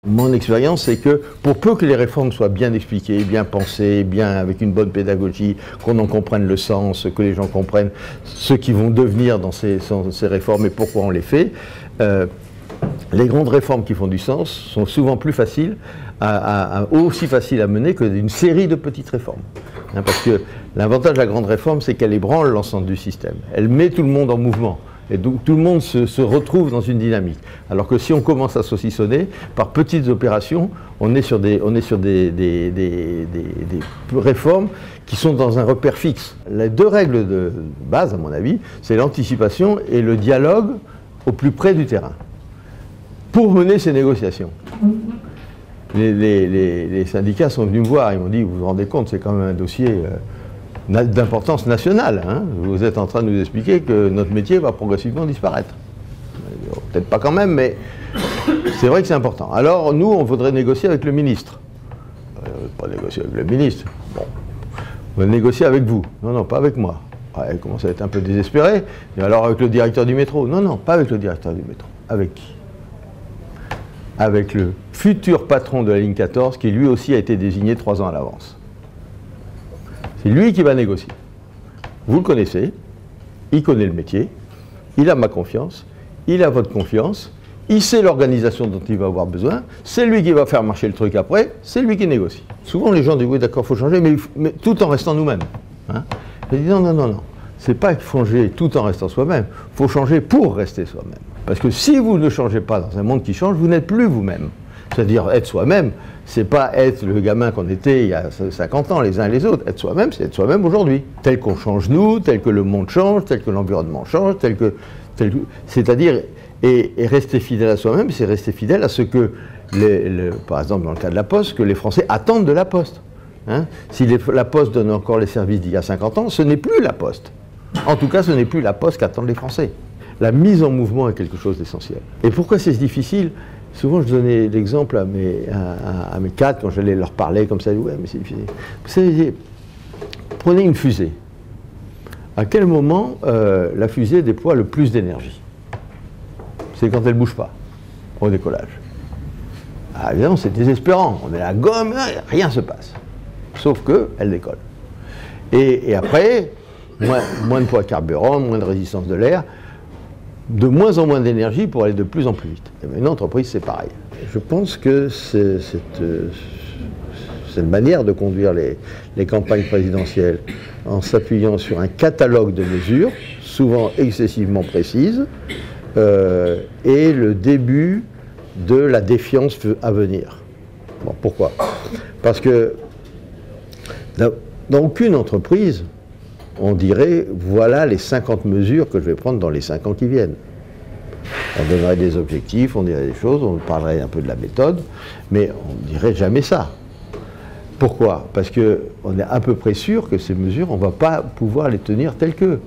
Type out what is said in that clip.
Mon expérience, c'est que pour peu que les réformes soient bien expliquées, bien pensées, bien avec une bonne pédagogie, qu'on en comprenne le sens, que les gens comprennent ce qui vont devenir dans ces réformes et pourquoi on les fait, les grandes réformes qui font du sens sont souvent plus faciles, aussi faciles à mener qu'une série de petites réformes. Hein, parce que l'avantage de la grande réforme, c'est qu'elle ébranle l'ensemble du système. Elle met tout le monde en mouvement. Et donc tout le monde se retrouve dans une dynamique. Alors que si on commence à saucissonner, par petites opérations, on est sur des réformes qui sont dans un repère fixe. Les deux règles de base, à mon avis, c'est l'anticipation et le dialogue au plus près du terrain, pour mener ces négociations. Les syndicats sont venus me voir, ils m'ont dit, vous vous rendez compte, c'est quand même un dossier d'importance nationale. Hein. Vous êtes en train de nous expliquer que notre métier va progressivement disparaître. Peut-être pas quand même, mais c'est vrai que c'est important. Alors, nous, on voudrait négocier avec le ministre. Pas négocier avec le ministre. Bon, on va négocier avec vous. Non, non, pas avec moi. Ouais, elle commence à être un peu désespérée. Et alors, avec le directeur du métro. Non, non, pas avec le directeur du métro. Avec qui? Avec le futur patron de la ligne 14, qui lui aussi a été désigné 3 ans à l'avance. C'est lui qui va négocier. Vous le connaissez, il connaît le métier, il a ma confiance, il a votre confiance, il sait l'organisation dont il va avoir besoin, c'est lui qui va faire marcher le truc après, c'est lui qui négocie. Souvent les gens disent oui d'accord, il faut changer, mais tout en restant nous-mêmes. Hein. Je dis non, non, non, non. C'est pas changer tout en restant soi-même, il faut changer pour rester soi-même. Parce que si vous ne changez pas dans un monde qui change, vous n'êtes plus vous-même. C'est-à-dire être soi-même, c'est pas être le gamin qu'on était il y a 50 ans les uns et les autres. Être soi-même, c'est être soi-même aujourd'hui. Tel qu'on change nous, tel que le monde change, tel que l'environnement change, c'est-à-dire, et rester fidèle à soi-même, c'est rester fidèle à ce que, par exemple dans le cas de la Poste, que les Français attendent de la Poste. Hein, si la Poste donne encore les services d'il y a 50 ans, ce n'est plus la Poste. En tout cas, ce n'est plus la Poste qu'attendent les Français. La mise en mouvement est quelque chose d'essentiel. Et pourquoi c'est difficile ? Souvent, je donnais l'exemple à mes cadres, quand j'allais leur parler comme ça, ouais, mais c'est difficile. Vous savez, prenez une fusée. À quel moment la fusée déploie le plus d'énergie? C'est quand elle ne bouge pas, au décollage. Ah, évidemment, c'est désespérant. On est la gomme, rien ne se passe. Sauf qu'elle décolle. Et après, moins de poids de carburant, moins de résistance de l'air, de moins en moins d'énergie pour aller de plus en plus vite. Et bien, une entreprise, c'est pareil. Je pense que cette manière de conduire les campagnes présidentielles en s'appuyant sur un catalogue de mesures, souvent excessivement précises, est le début de la défiance à venir. Bon, pourquoi? Parce que dans aucune entreprise, on dirait, voilà les 50 mesures que je vais prendre dans les 5 ans qui viennent. On donnerait des objectifs, on dirait des choses, on parlerait un peu de la méthode, mais on ne dirait jamais ça. Pourquoi? Parce qu'on est à peu près sûr que ces mesures, on ne va pas pouvoir les tenir telles quelles.